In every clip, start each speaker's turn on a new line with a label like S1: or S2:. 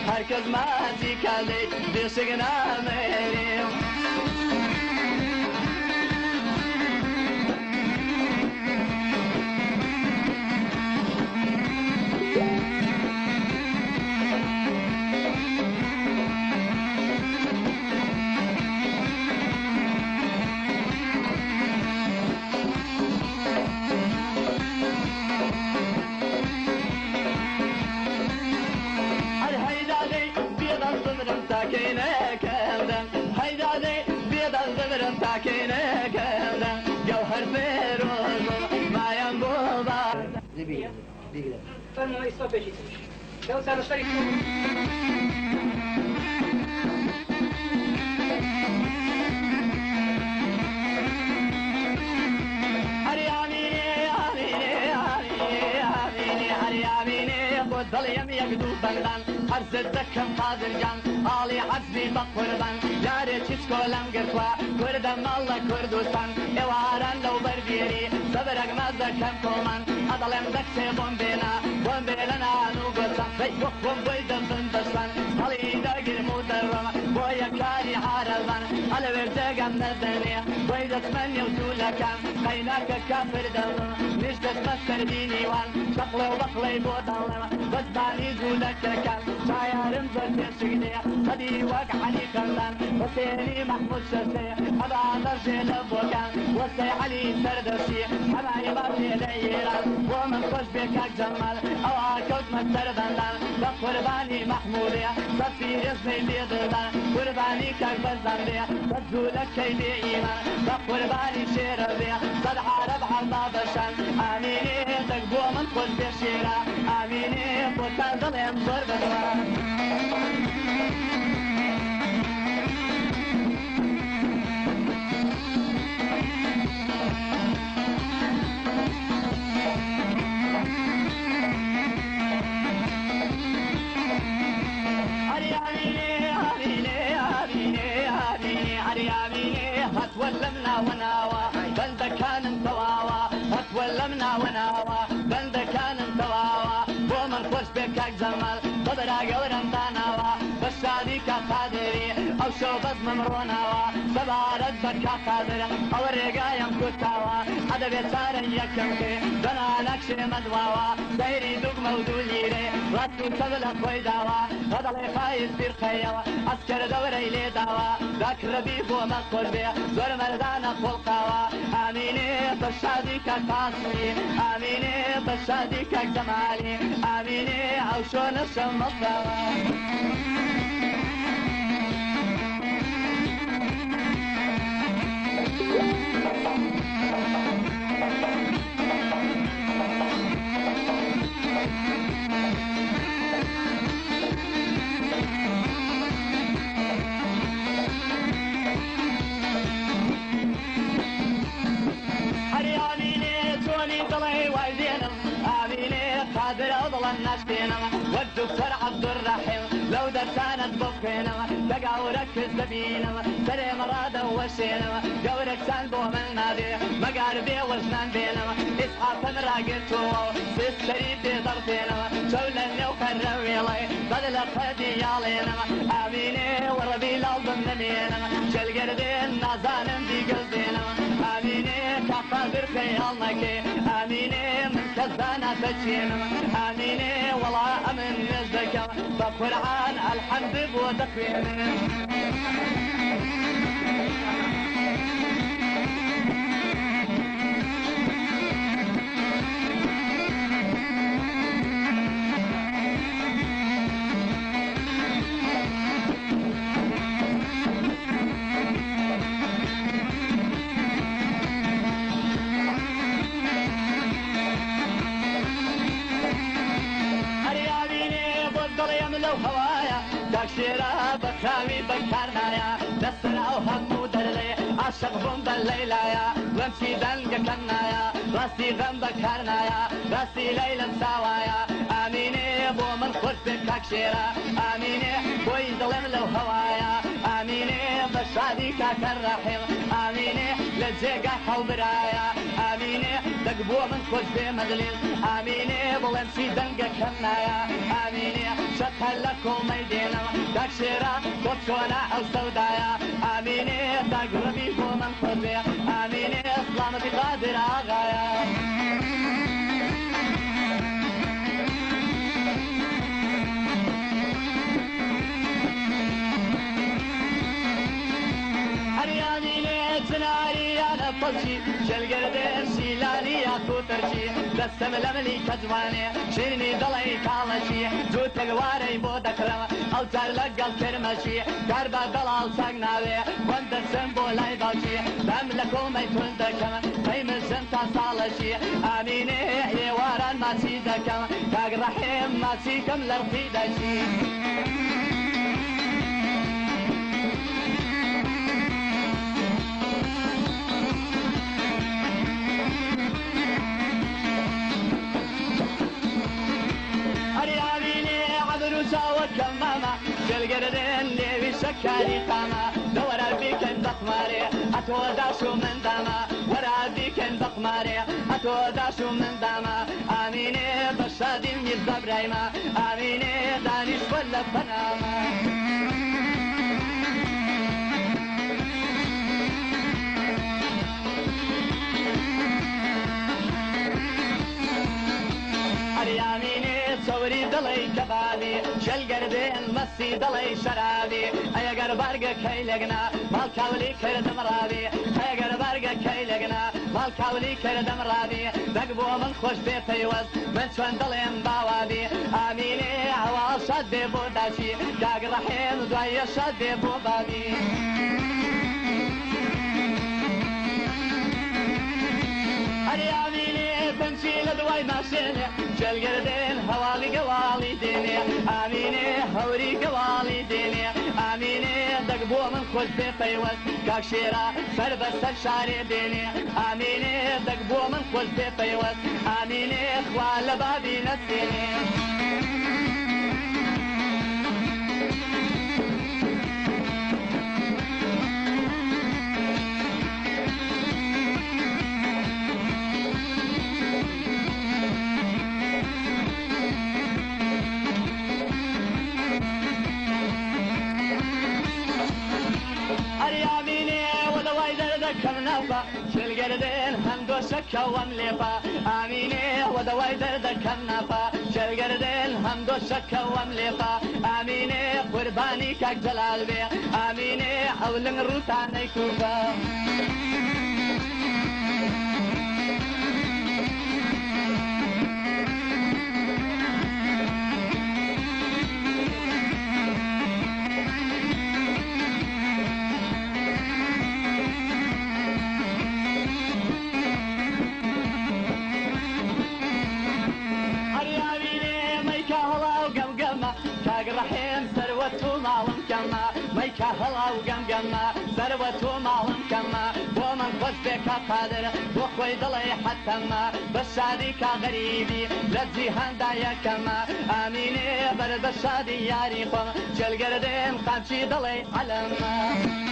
S1: Herkes mazi kaldı, bir signa merim.
S2: Fanno i sto piacere. Devo usare lo storico.
S1: ظليم يقدو بندان حرز الدكم قادر جان آلي حسبي بقربان جاري تشكولم قرقوا كردم الله كردستان اواران لو بربيري صبرك مزكم كومان أضلم دكسي بومبينا بومبيلنا نوغوتان بيوك بومبويدم بندشان هلي داقر مدرم بويا كاري حاربان على وردقم ندني بويدت من يوتولكم قيناك كافر دم نجدت مستر دينيوان شقلي وبقلي بودالم بس باني زودك كان شايرم زود يشقني خدي وقع علي خلان وسيني محمود شسي أبا نرجي لبوكان وسي علي سردسي حباي بابي ليران ومن خوش بك جمال أو عاكوت مستر بندان بقرباني محمودية صفي رزمي بيضدان قرباني كاك بزنبي بزولك كي بي إيمان بقرباني شيربي صد حارب عرضا بشان آميني تقبو من خوش بشيرا آميني بوتان ظلم زور بنوان هتولمنا وناوى بلدة كان انتواوى هتولمنا وناوى بلدة كان انتواوى ومن خوش بكاك زمال صدرا قورم داناوى بشادي كقادري او شو بز ممروناوى سبارت بكا قادر او الرقايم كتاوى هذا بيسارا يكمكي دنا نكشي مدواوى دايري دوق مودوليري راتو تبلا قويداوى هذا اللي خايف بير خيوى عسكر دوري لي داوى ذاك ربيب ومقل بيه زور مردانا خلقاوى آميني بشادي كقاسمي آميني بشادي كجمالي آميني او شو نشم مصداوى والدكتور عبد الرحيم لو درسانت بفكينا تقع وركز دبينا تري مرادة وشينا قورك سالبو من نادي مقاربي وجنان بينا إسحاق مراقلتو سيس شريف دي ضرفينا شولني وخروي لي بدل قدي يالينا آميني وربي لالضم نمينا شل قردين نازانم دي قلبينا آميني كقادر خيالنكي آميني من كذانا تجينا آميني والله أمن نزدك بقرعان الحمد بودخينا لو هوايا داكشيرا بكاوي بكارنايا دسر او همو درلي عاشق بوم بالليلايا وامشي دنق كنايا راسي غم بكارنايا راسي ليلة مساوايا اميني بو من خوش بكاكشيرا اميني بوي ظلم لو هوايا اميني بشادي كاكر رحيم اميني لجيقا حوبرايا اميني دقبو من خوش بمدلل اميني بلمشي دنق كنايا اميني شتها لكم ميدينا داكشيرا كوتشونا او سودايا اميني داقربي بو من خوش اميني اسلامتي قادر اغايا فلشي شلقردين شيلاني يا كوترشي دسم لملي كجواني شيرني ضلي كالشي جوت الواري بودكرم او جرلق الكرمشي قربا ضلال ساقناوي وند السنبولاي باشي بملكو ميتون دكم قيم الجنتا صالشي اميني يواران ما سيدكم كاق رحيم ما سيكم لرقيدشي كماما شلقردين ليبي شكاري قاما دورا بيكن بقماري اتوداشو من داما ورا بيكن بقماري اتوداشو من داما اميني بشادي ميزا برايما اميني دانيش ولا بناما صوري دلي كبابي شلقردين مسي دلي شرابي ايا قربارقا كيلقنا مالكاولي كرد مرابي ايا قربارقا كيلقنا مالكاولي كرد مرابي دقبو من خوش بيتي وز من شوان دلين باوابي اميني عوال شاد بيبو داشي قاق رحيم دوايا شاد بيبو بابي تمشي لدواي ماشيني شلقردين هوالي قوالي ديني اميني هوري قوالي ديني اميني دقبو من خوش بيطيوز كاكشيرا فربس الشاري ديني اميني دقبو من خوش بيطيوز اميني خوال بابي نسيني شلقردين همدو شكا ومليفا اميني ودواي دردك النفا شلقردين همدو شكا ومليفا اميني قرباني كاك جلال بي اميني اولن روتاني كوفا رحيم ثروته معلم كما ميكا هلا وقمقما ثروته معلم كما ومن خوش بك قادر وخوي ضلي حتى ما بشادي كغريبي للجيهان دايا كما اميني بر بشادي ياري قم شلقردين قامشي ضلي علما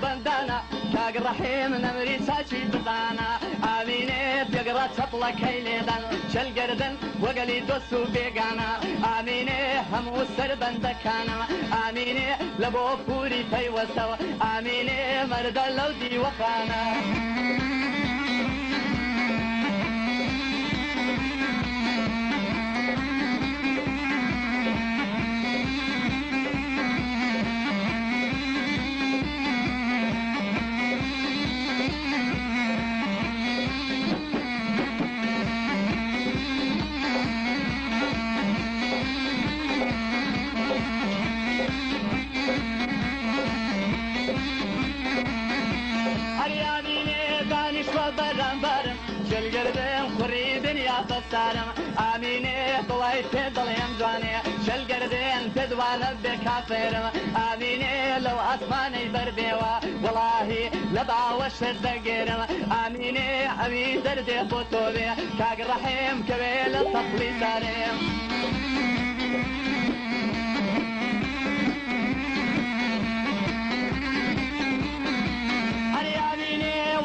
S1: بندانا كاق رحيم نمري ساشي بطانا اميني بيقرا تطلق هيليدان شلقردن وقلي دوسو بيقانا اميني هم وسر بندكانا اميني لبو فوري تيوسو اميني مرد اللودي وخانا سارم آمینه بڵای پێ دڵێم جوانێ شەلگەردێن پێدوانە بێ کافێرم ئامینێ لەو ئاسمانەی بەردێوە وەڵاهی لە باوەشت دەگێرم ئامینێ ئەوی دەردێ بۆ تۆ بێ کاک ڕەحیم کەوێ لە تەقلی سارێم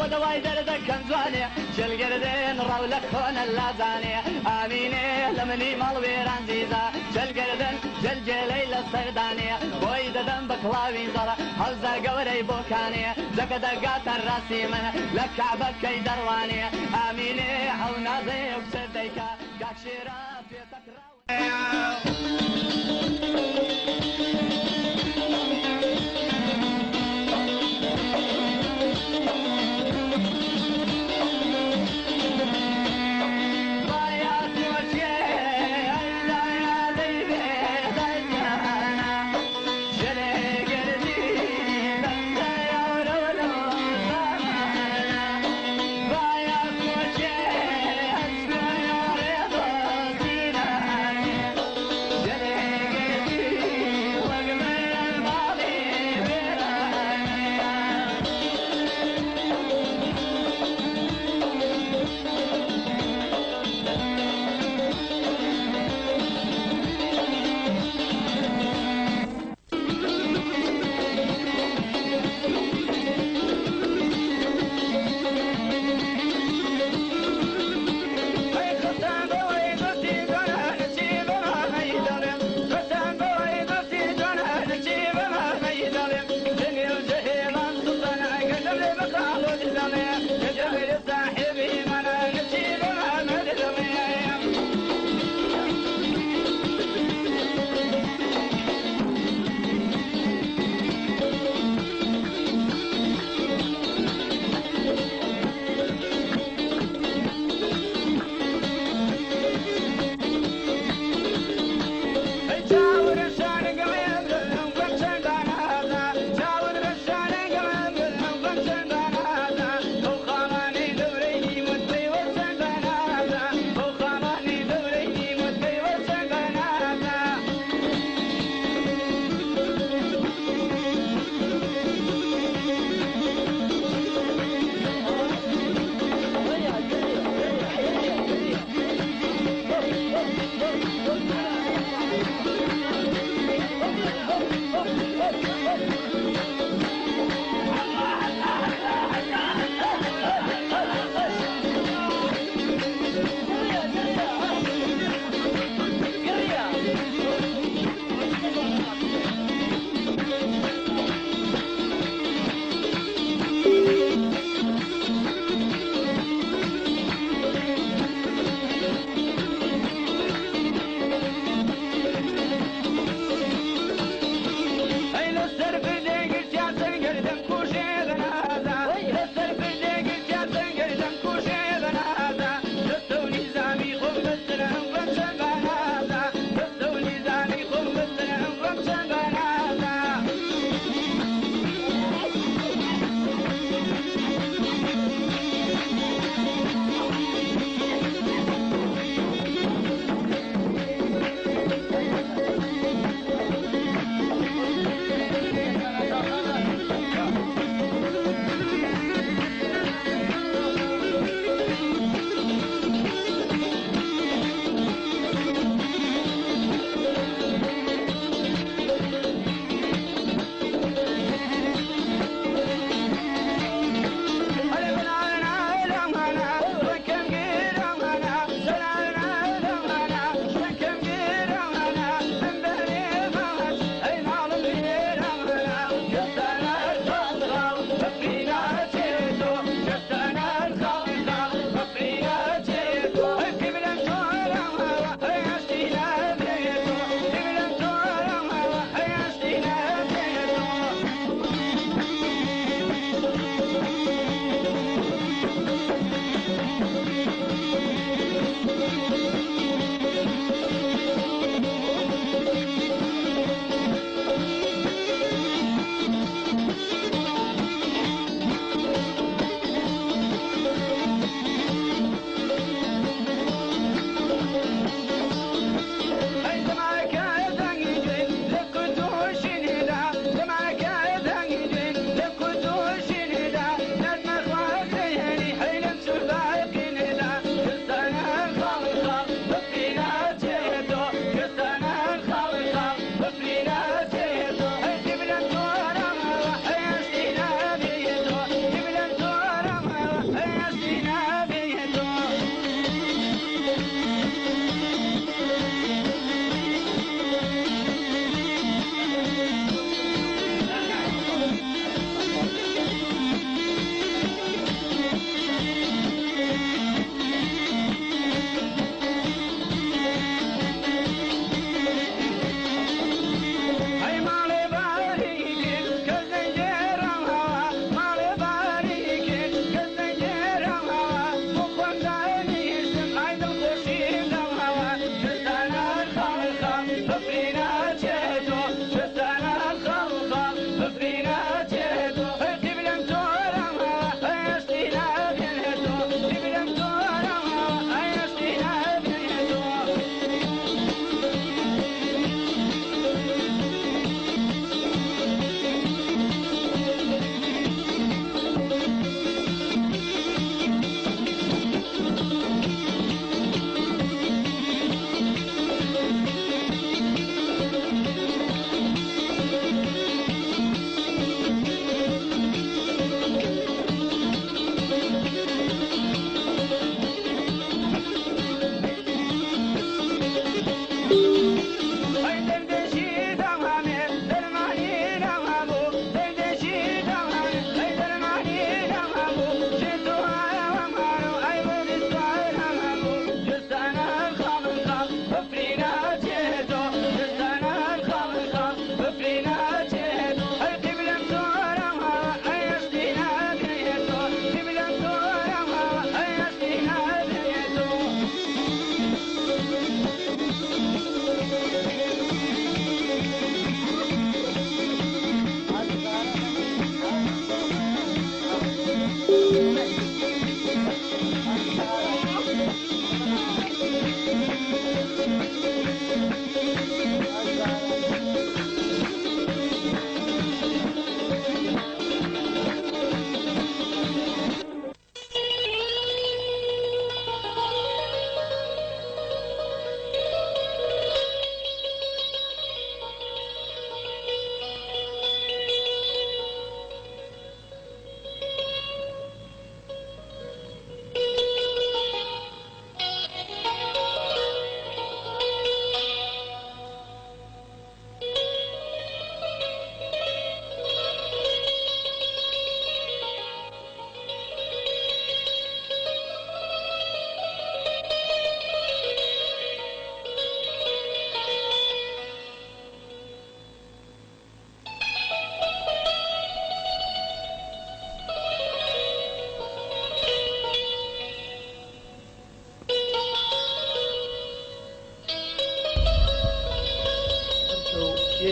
S1: ودواي دردك كم زواني شلقردين رولك هون اللازاني آميني لمني مال ويران زيزا شلقردين جلجلي للصرداني بويد دنبك لاوين زرا هلزا قوري بوكاني زك دقات الراسي من لكعبك كي درواني آميني عونا زيك سديكا قاك شيرا في تكراوي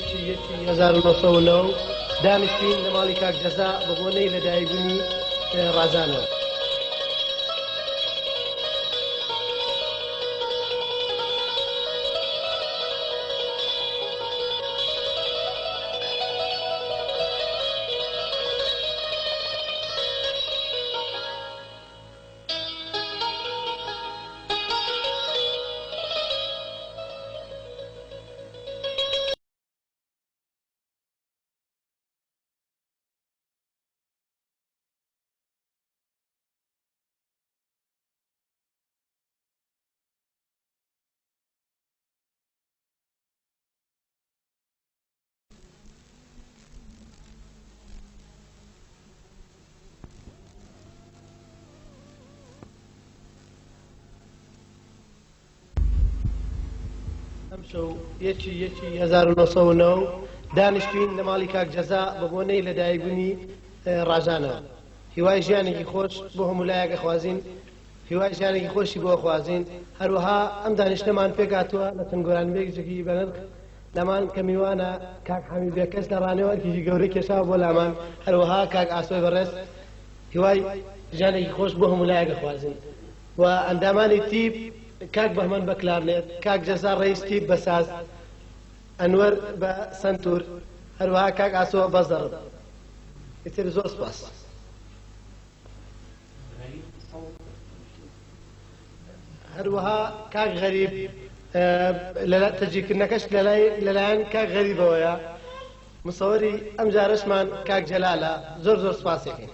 S3: 1990 دانیشتین لە ماڵی کاک جەزا بە بۆنەی لەدایکبوونی ڕازانەوە. ئەمشەو 1990 دانیشتین لە ماڵی کاک جەزا بە بۆنەی لەدایکبوونی ڕازانەوە. هیوای ژیانێکی خۆش بۆ هەموو لایەکە خوازین، هیوای ژیانێکی خۆشی بۆ خوازین. هەروەها ئەم دانیشتەمان پێکاتوە لە تنگۆرانبێگێکی بەنرخ لەمان کە میوانە کاک حەمید بێکەس لە ڕانێوەکیی گەورەی کێشاوە بۆ لامان، هەروەها کاک ئاسۆی بەڕێز هیوای ژیانێکی خۆش بۆ هەموو لایەکە خوازین. و ئەندامانی تیپ کاک بەهمەن بە کلارنێت، کاک جەزا ڕەیس تیپ بە ساز، ئەنوەر بە سەنتور، هەروەها کاک ئاسۆ بە زەڕب. ئیتر زۆر سپاس. هەروەها کاک غەریب تەجیکردنەکەش لەلایەن کاک غەریبەوەیە، مسەوەری ئەم جارەشمان کاک جەلالە. زۆر زۆر سپاسێکین.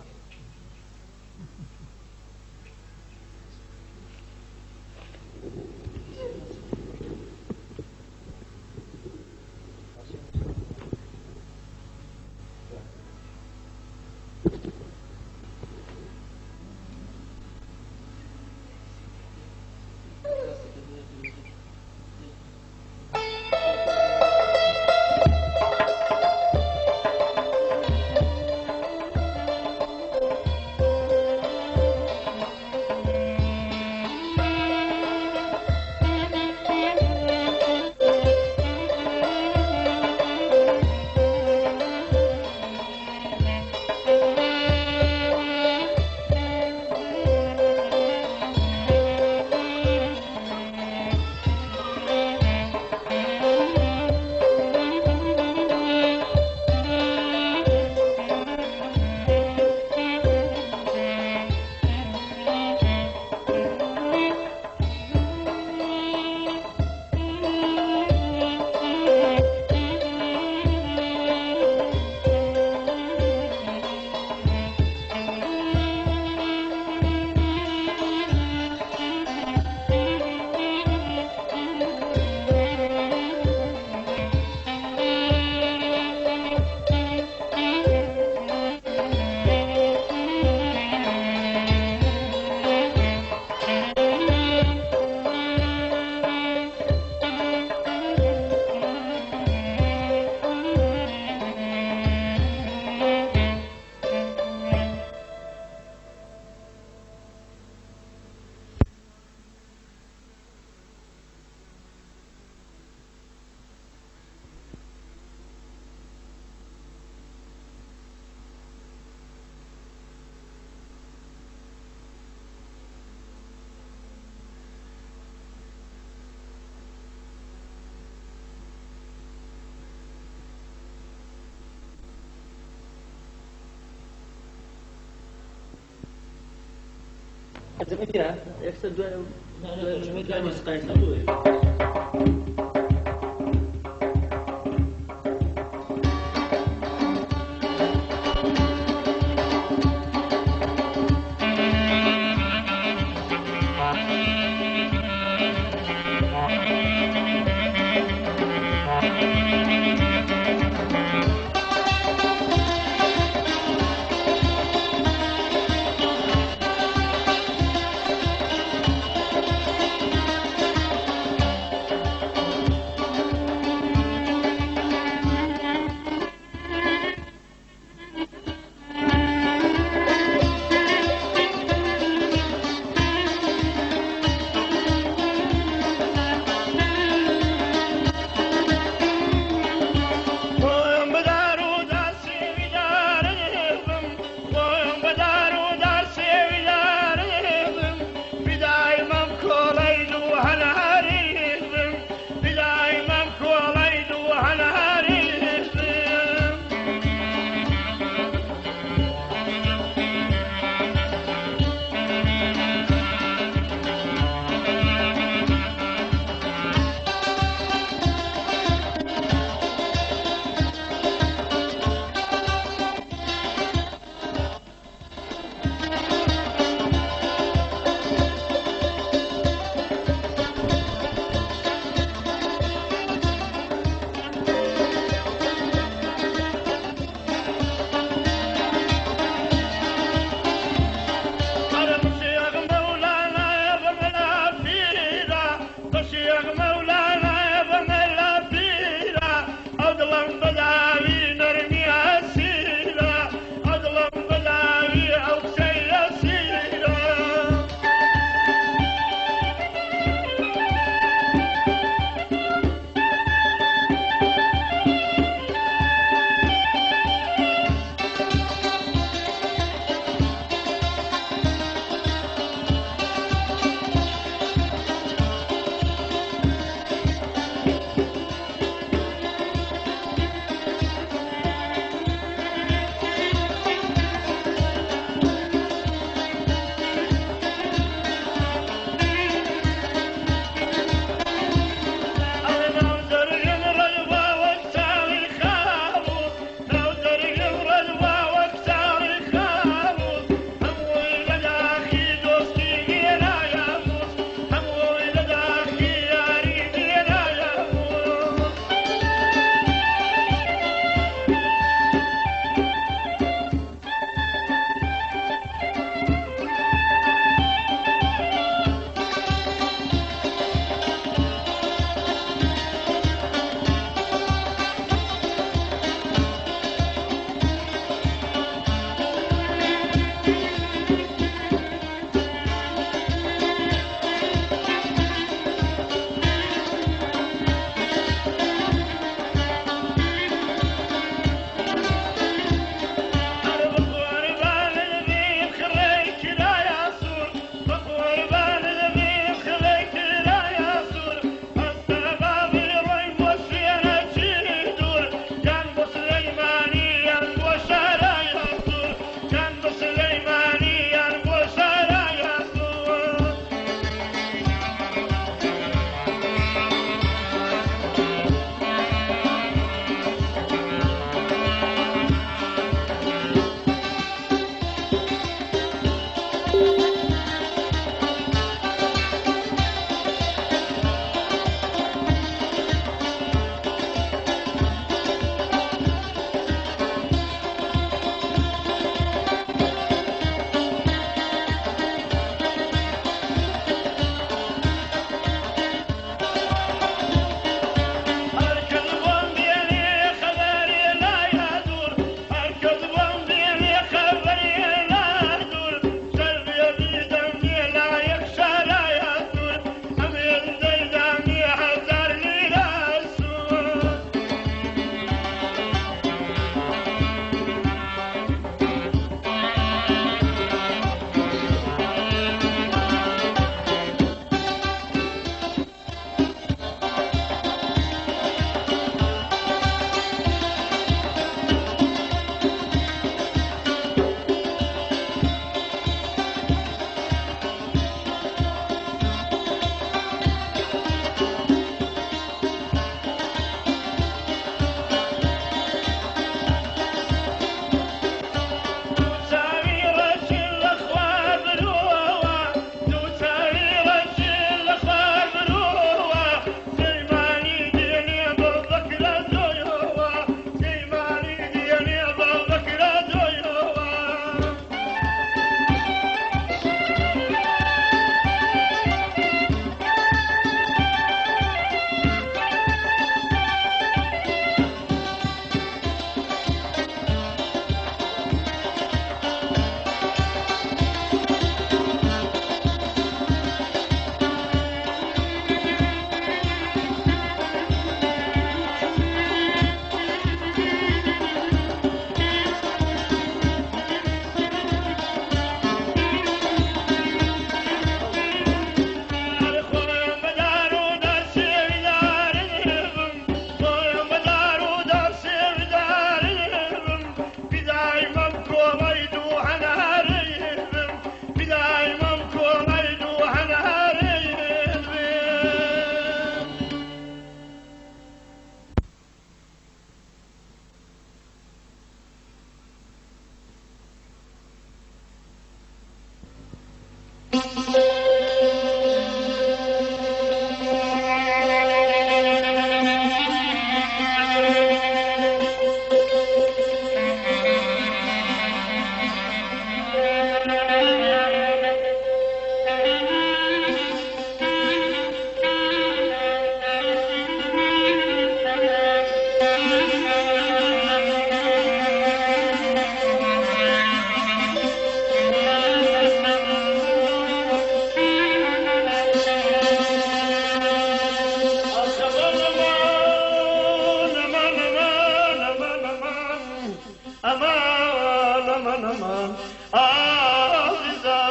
S4: aman aman Azizavi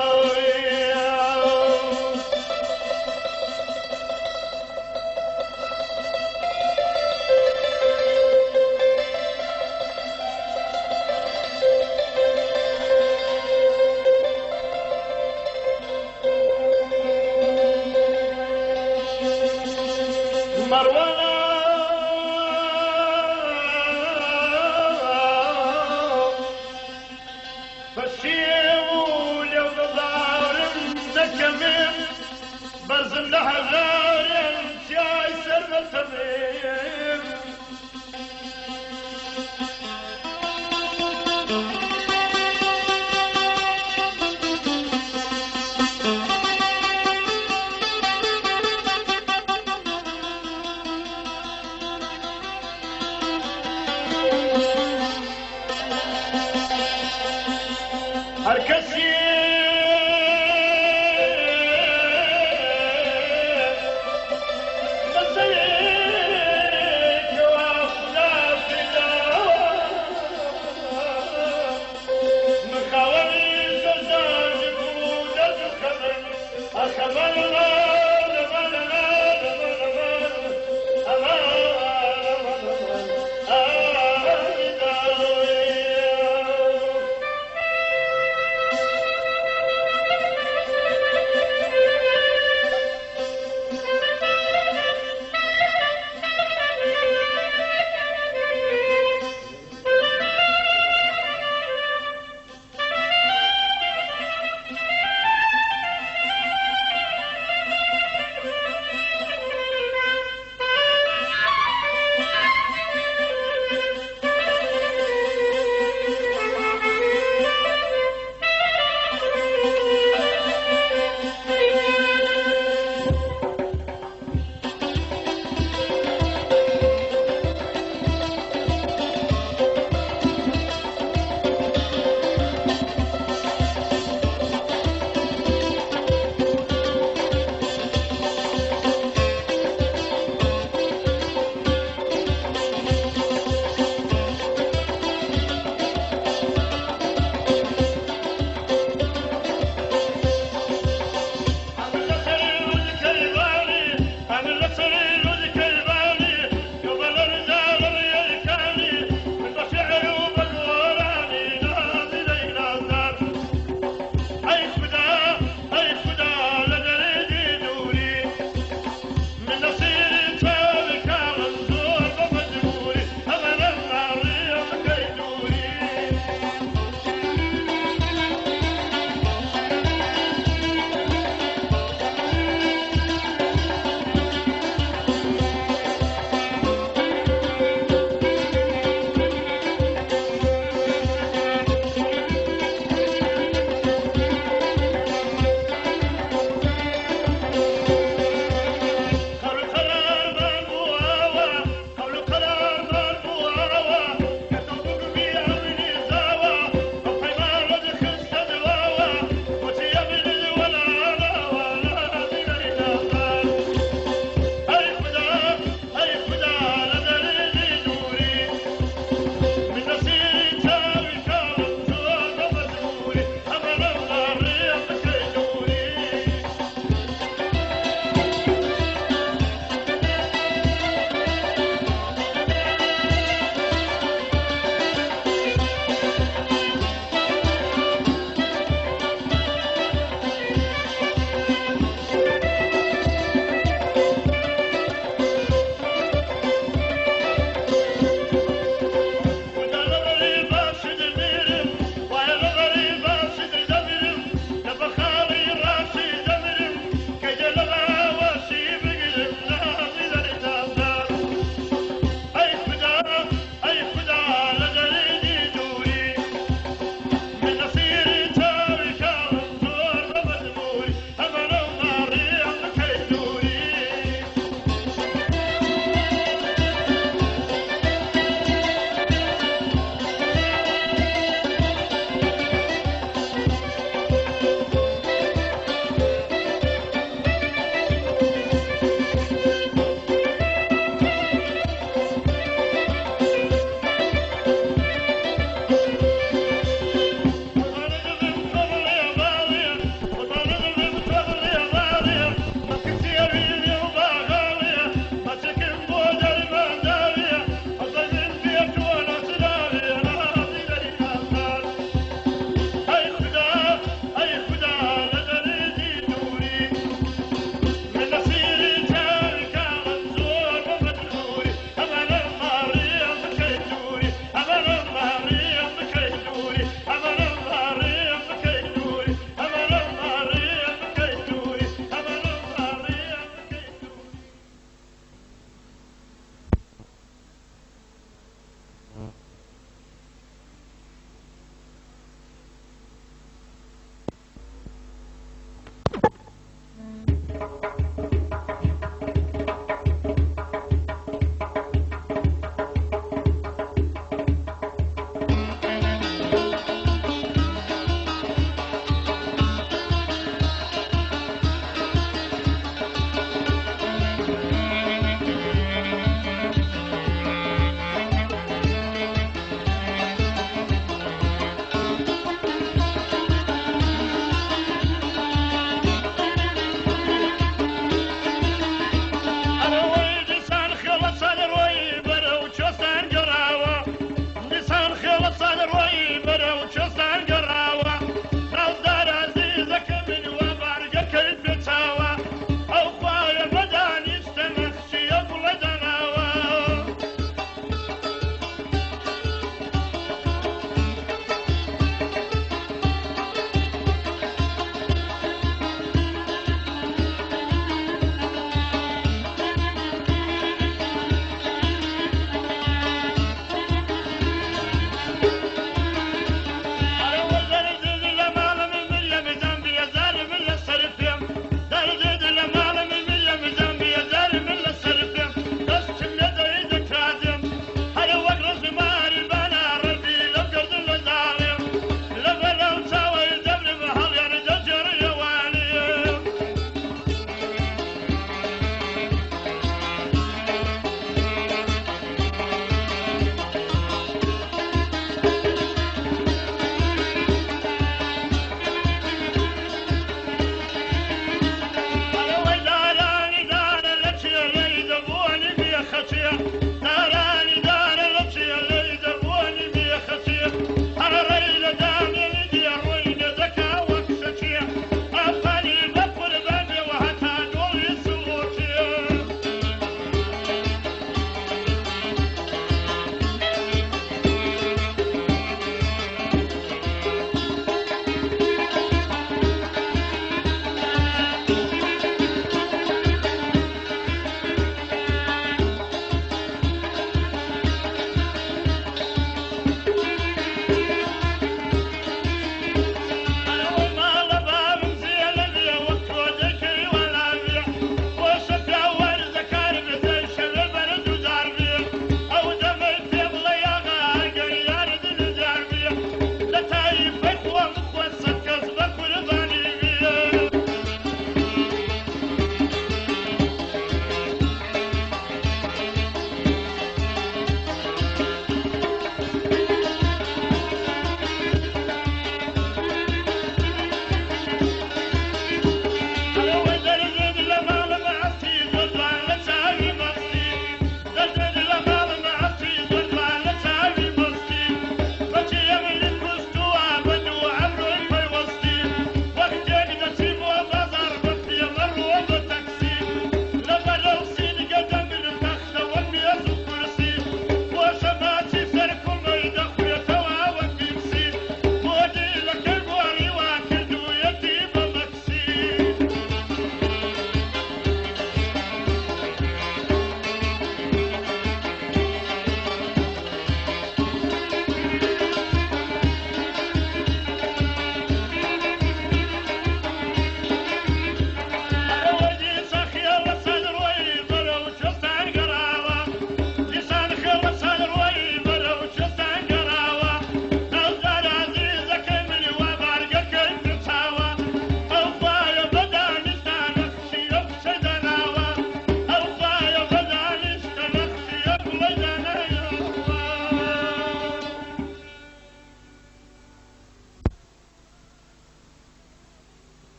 S4: بزم لحظار جاي سر الطبيب هركسي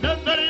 S4: لا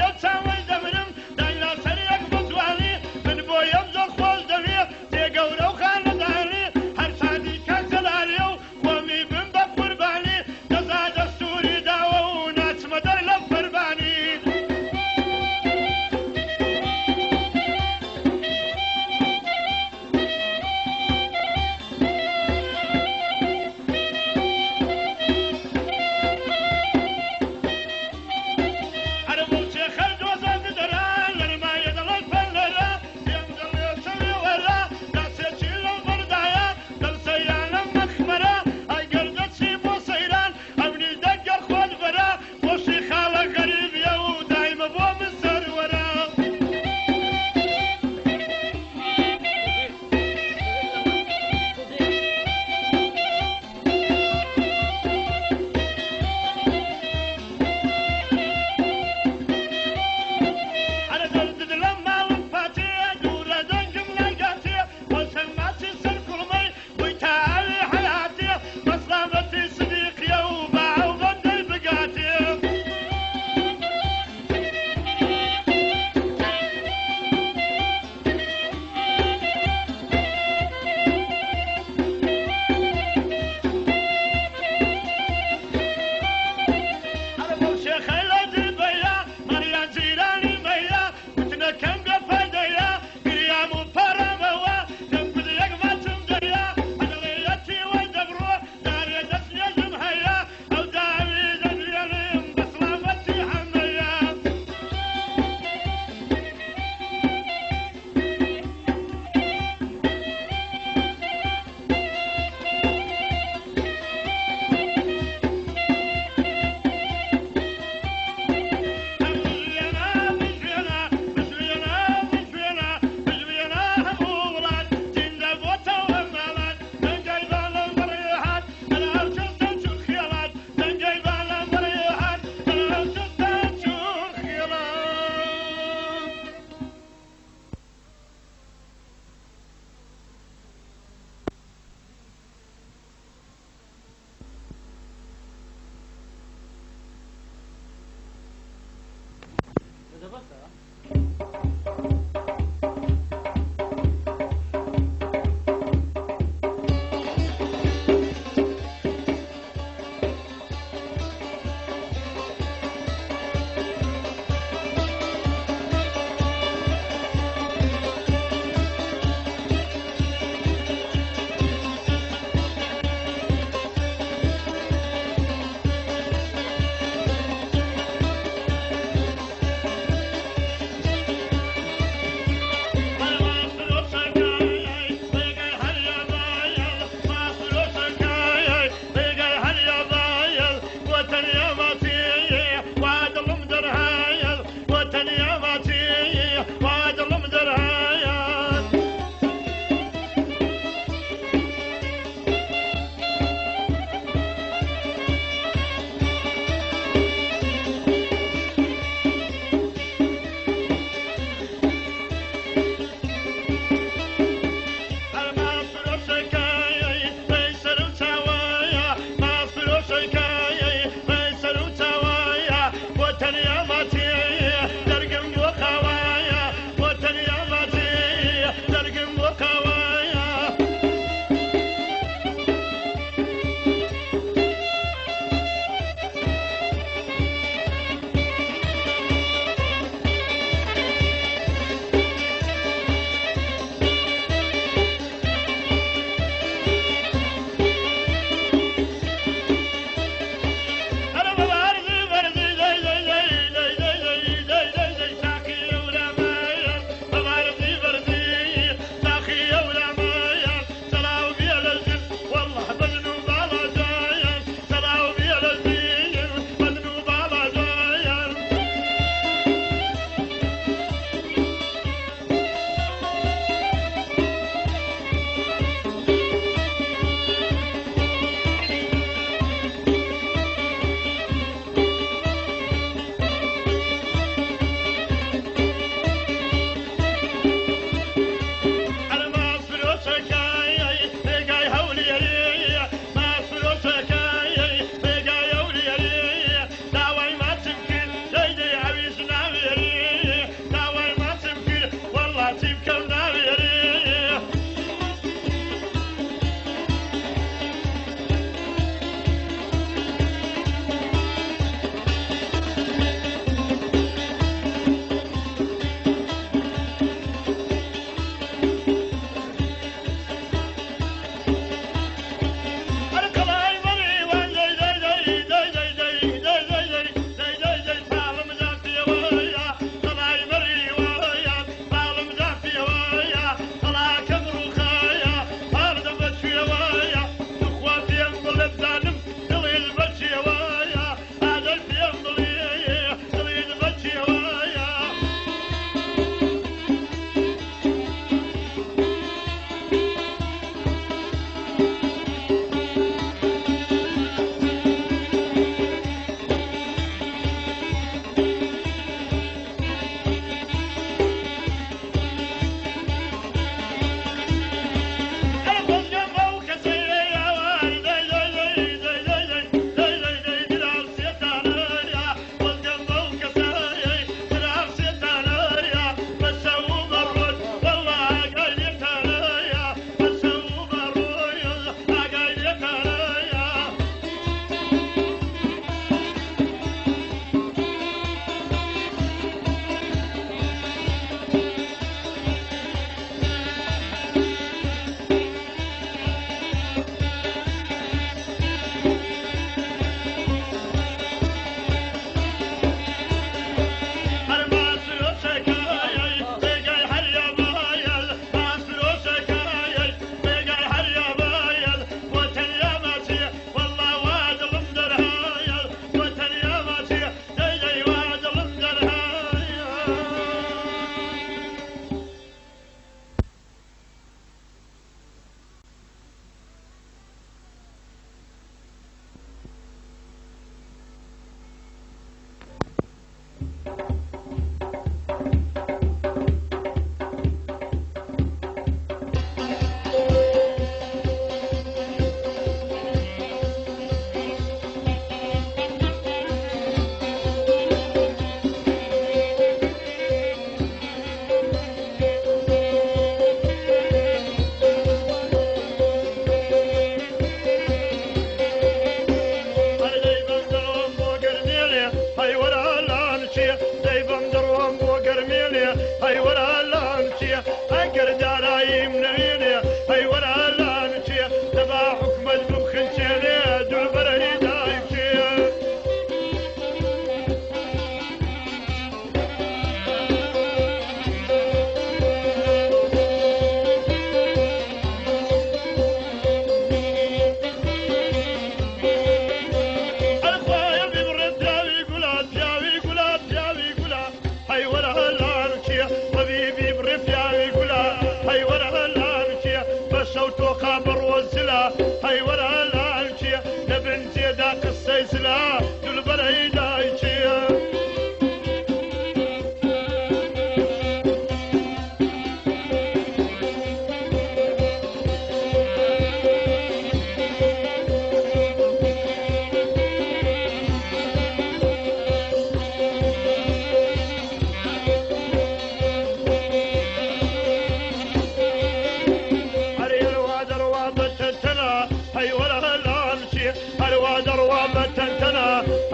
S4: حبيبي برفياوي قولا هاي ورا الانشيا بشوتو خابر وزلا هاي ورا الانشيا نبن زيدا قصي زلا دول بريدا يشيا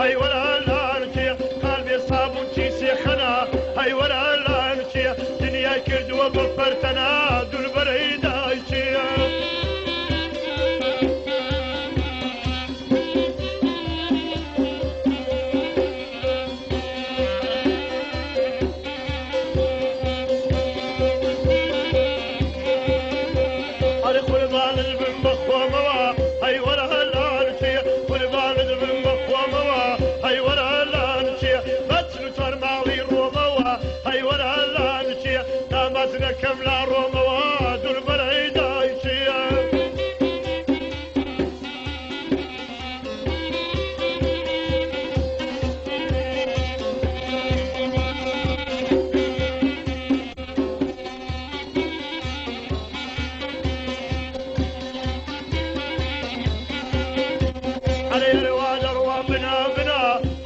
S4: هاي ولا الانشيا قلبي صابون تيسي خنا هاي ولا الانشيا دنيا كرد وبرتنا دول بريدا يشيا هاي قربان البن بخوموا هاي ولا الانشيا قربان البن هاي ورا الانشيا باتلو ترماوي روموا هاي ورا الانشيا دامتنا كملا روموا دول بريدا يشيا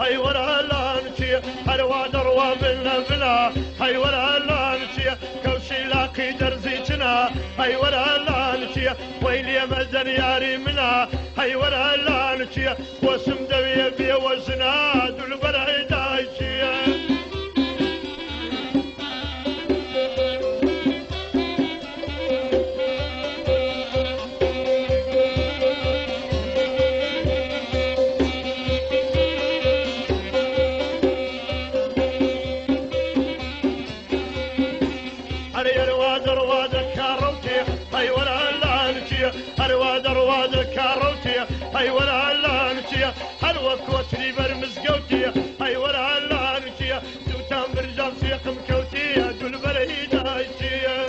S4: هاي ورا الانشيا دروا بنا هاي ورا الانشيا كوشي لاقي درزيتنا هاي ورا الانشيا ويلي مزن ياري منا هاي ورا الانشيا وسم دوي بي وزنا دول برعيدا يشيا رواد الكاروتي هاي ولا الانشيا حلوة كوتري برمزقوتي هاي ولا الانشيا دوتان برجام سيقم كوتي دول بريدا يشيا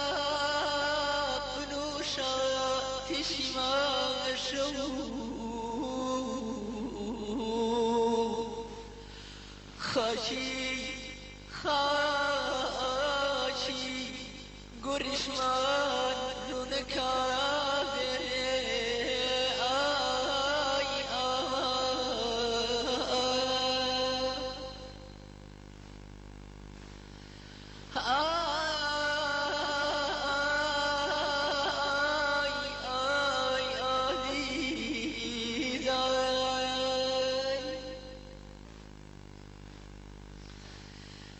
S5: شراب نوشا تشما شو خاشي قرشمان نونكابر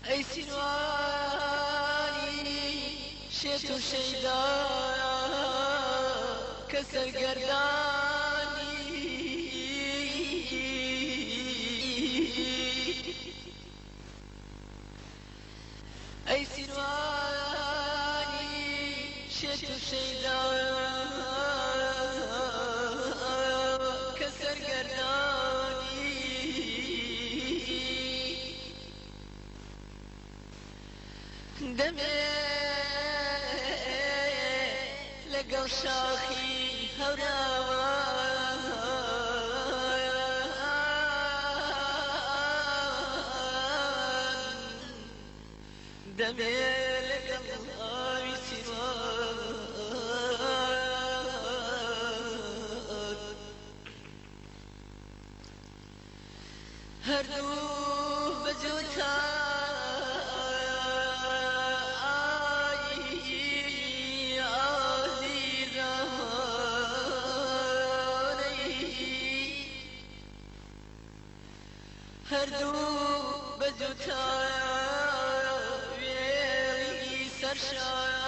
S5: أي سنواني شيتو شيدا كسر قرداني أي سنواني شيتو شيدا كسر قرداني دمي لقوا شاخي هوران دمي لقوا سنوان هردو بجوتان هردو بزوتايا ويلي سرشايا